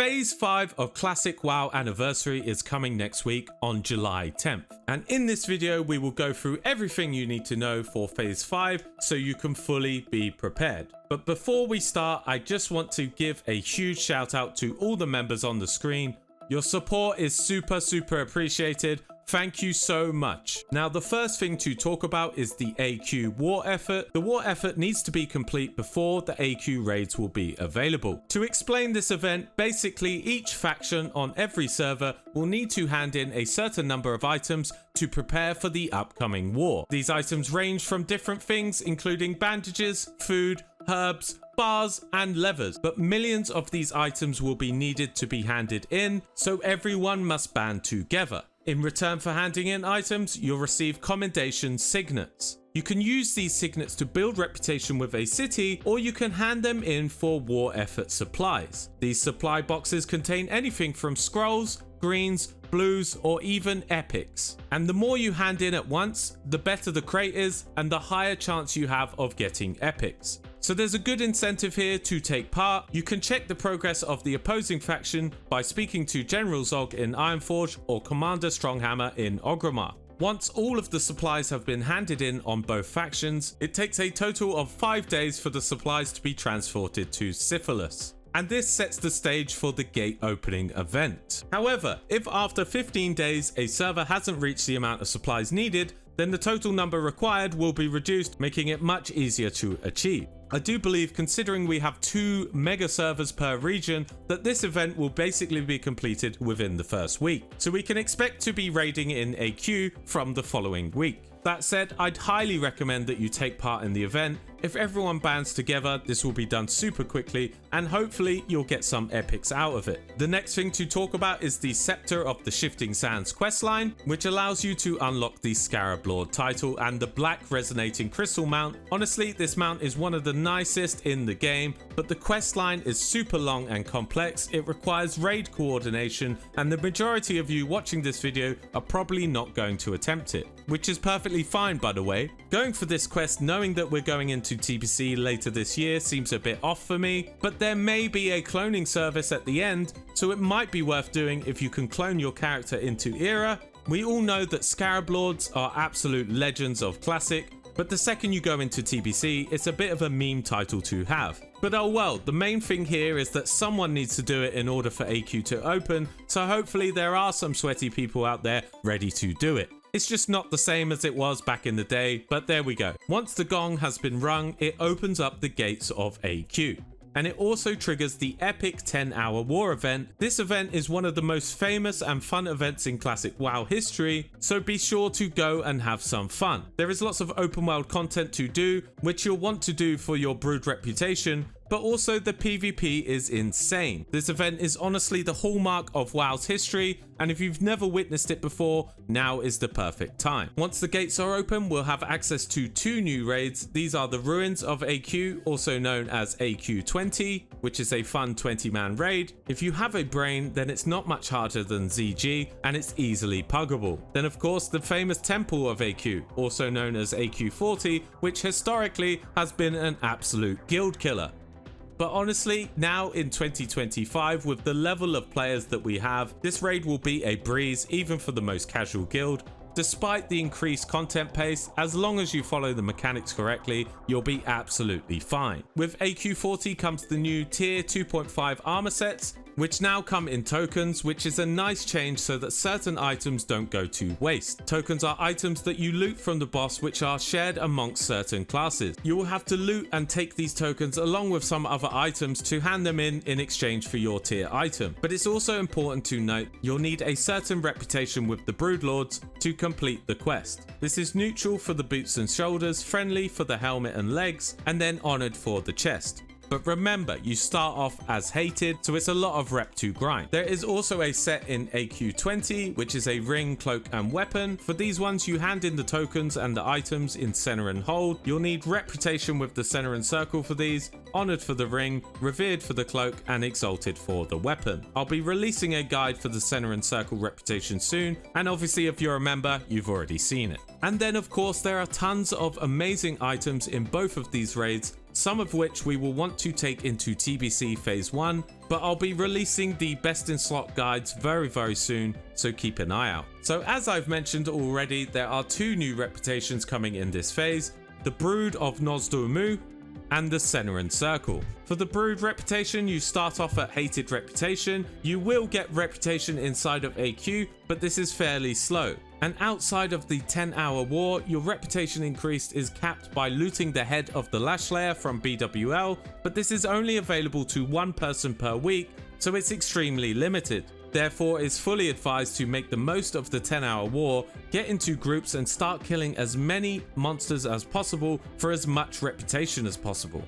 Phase 5 of Classic WoW Anniversary is coming next week on July 10th. And in this video, we will go through everything you need to know for Phase 5 so you can fully be prepared. But before we start, I just want to give a huge shout out to all the members on the screen. Your support is super appreciated. Thank you so much. Now, the first thing to talk about is the AQ war effort. The war effort needs to be complete before the AQ raids will be available. To explain this event, basically each faction on every server will need to hand in a certain number of items to prepare for the upcoming war. These items range from different things, including bandages, food, herbs, bars and levers, but millions of these items will be needed to be handed in, so everyone must band together. In return for handing in items, you'll receive commendation signets. You can use these signets to build reputation with a city, or you can hand them in for war effort supplies. These supply boxes contain anything from scrolls, greens, blues, or even epics. And the more you hand in at once, the better the crate is and the higher chance you have of getting epics. So there's a good incentive here to take part. You can check the progress of the opposing faction by speaking to General Zog in Ironforge or Commander Stronghammer in Orgrimmar. Once all of the supplies have been handed in on both factions, it takes a total of 5 days for the supplies to be transported to Syphilis. And this sets the stage for the gate opening event. However, if after 15 days a server hasn't reached the amount of supplies needed, then the total number required will be reduced, making it much easier to achieve. I do believe, considering we have 2 mega servers per region, that this event will basically be completed within the first week. So we can expect to be raiding in AQ from the following week. That said, I'd highly recommend that you take part in the event. If everyone bands together, this will be done super quickly and hopefully you'll get some epics out of it. The next thing to talk about is the Scepter of the Shifting Sands questline, which allows you to unlock the Scarab Lord title and the black resonating crystal mount. Honestly, this mount is one of the nicest in the game, but the questline is super long and complex. It requires raid coordination and the majority of you watching this video are probably not going to attempt it, which is perfectly fine by the way. Going for this quest knowing that we're going into TBC later this year seems a bit off for me, but there may be a cloning service at the end, so it might be worth doing if you can clone your character into Era. We all know that Scarab Lords are absolute legends of Classic, but the second you go into TBC, it's a bit of a meme title to have. But oh well, the main thing here is that someone needs to do it in order for AQ to open, so hopefully there are some sweaty people out there ready to do it. It's just not the same as it was back in the day, but there we go. Once the gong has been rung, it opens up the gates of AQ. And it also triggers the epic 10-hour war event. This event is one of the most famous and fun events in Classic WoW history, so be sure to go and have some fun. There is lots of open world content to do, which you'll want to do for your brood reputation, but also the PvP is insane. This event is honestly the hallmark of WoW's history, and if you've never witnessed it before, now is the perfect time. Once the gates are open, we'll have access to 2 new raids. These are the Ruins of AQ, also known as AQ 20, which is a fun 20-man raid. If you have a brain, then it's not much harder than ZG, and it's easily puggable. Then of course, the famous Temple of AQ, also known as AQ 40, which historically has been an absolute guild killer. But honestly, now in 2025, with the level of players that we have, this raid will be a breeze even for the most casual guild. Despite the increased content pace, as long as you follow the mechanics correctly, you'll be absolutely fine. With AQ 40 comes the new tier 2.5 armor sets, which now come in tokens, which is a nice change so that certain items don't go to waste. Tokens are items that you loot from the boss, which are shared amongst certain classes. You will have to loot and take these tokens along with some other items to hand them in exchange for your tier item. But it's also important to note you'll need a certain reputation with the Broodlords to complete the quest. This is neutral for the boots and shoulders, friendly for the helmet and legs, and then honoured for the chest. But remember, you start off as hated, so it's a lot of rep to grind. There is also a set in AQ 20, which is a ring, cloak and weapon. For these ones, you hand in the tokens and the items in center and hold. You'll need reputation with the center and circle for these, honored for the ring, revered for the cloak and exalted for the weapon. I'll be releasing a guide for the center and circle reputation soon, and obviously if you're a member, you've already seen it. And then of course there are tons of amazing items in both of these raids, some of which we will want to take into TBC Phase 1, but I'll be releasing the best in slot guides very soon, so keep an eye out. So as I've mentioned already, there are 2 new reputations coming in this phase, the Brood of Nozdormu and the Seanohereyt Circle. For the Brood reputation, you start off at Hated Reputation. You will get reputation inside of AQ, but this is fairly slow. And outside of the 10-hour war, your reputation increase is capped by looting the head of the Lash Layer from BWL, but this is only available to 1 person per week, so it's extremely limited. Therefore, it's fully advised to make the most of the 10-hour war, get into groups and start killing as many monsters as possible for as much reputation as possible.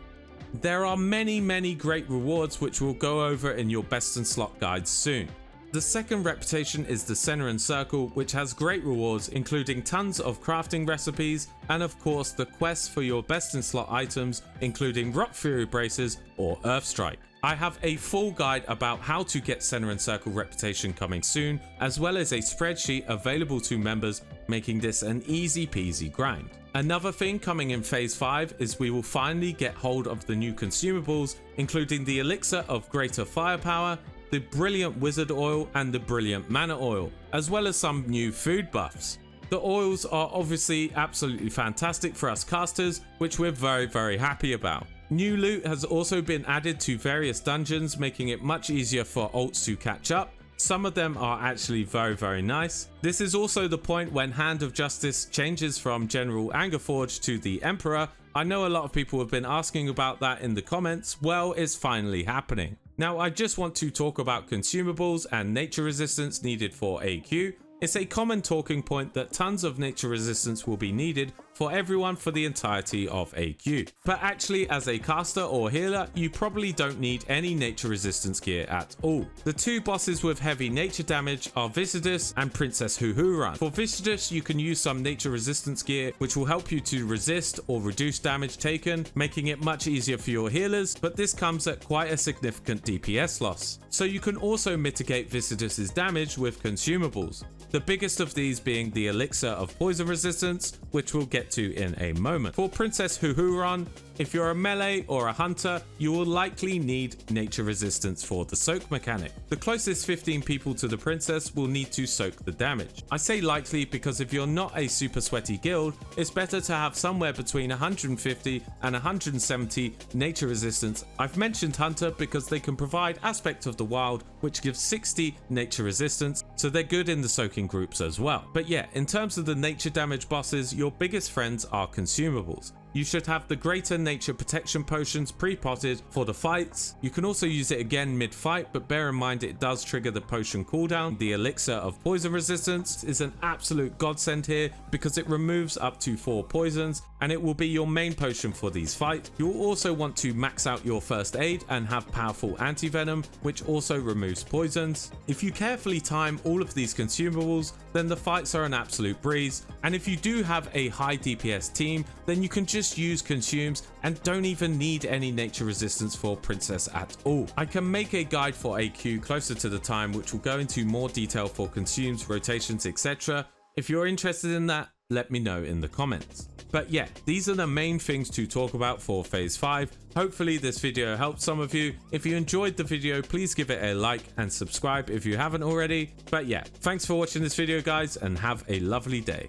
There are many great rewards which we'll go over in your best in slot guides soon. The second reputation is the Seanohereyt Circle, which has great rewards including tons of crafting recipes and of course the quests for your best in slot items including Rock Fury Braces or Earth Strike. I have a full guide about how to get Seanohereyt Circle reputation coming soon, as well as a spreadsheet available to members, making this an easy peasy grind. Another thing coming in Phase 5 is we will finally get hold of the new consumables, including the Elixir of Greater Firepower, the Brilliant Wizard Oil and the Brilliant Mana Oil, as well as some new food buffs. The oils are obviously absolutely fantastic for us casters, which we're very happy about. New loot has also been added to various dungeons, making it much easier for ults to catch up. Some of them are actually very nice. This is also the point when Hand of Justice changes from General Angerforge to the Emperor. I know a lot of people have been asking about that in the comments. Well, it's finally happening. Now I just want to talk about consumables and nature resistance needed for AQ. It's a common talking point that tons of nature resistance will be needed for everyone for the entirety of AQ. But actually, as a caster or healer, you probably don't need any nature resistance gear at all. The 2 bosses with heavy nature damage are Viscidus and Princess Huhuran. For Viscidus, you can use some nature resistance gear which will help you to resist or reduce damage taken, making it much easier for your healers, but this comes at quite a significant DPS loss. So you can also mitigate Viscidus's damage with consumables. The biggest of these being the Elixir of Poison Resistance, which we'll get to in a moment. For Princess Huhuran, if you're a melee or a hunter, you will likely need nature resistance for the soak mechanic. The closest 15 people to the princess will need to soak the damage. I say likely because if you're not a super sweaty guild, it's better to have somewhere between 150 and 170 nature resistance. I've mentioned hunter because they can provide Aspect of the Wild, which gives 60 nature resistance, so they're good in the soaking groups as well. But yeah, in terms of the nature damage bosses, your biggest friends are consumables. You should have the Greater Nature Protection Potions pre-potted for the fights. You can also use it again mid-fight, but bear in mind it does trigger the potion cooldown. The Elixir of Poison Resistance is an absolute godsend here because it removes up to 4 poisons and it will be your main potion for these fights. You'll also want to max out your first aid and have powerful anti-venom, which also removes poisons. If you carefully time all of these consumables, then the fights are an absolute breeze. And if you do have a high DPS team, then you can just use consumes and don't even need any nature resistance for Princess at all. I can make a guide for AQ closer to the time which will go into more detail for consumes, rotations, etc. If you're interested in that, let me know in the comments. But yeah, these are the main things to talk about for Phase 5. Hopefully this video helped some of you. If you enjoyed the video, please give it a like and subscribe if you haven't already. But yeah, thanks for watching this video guys and have a lovely day.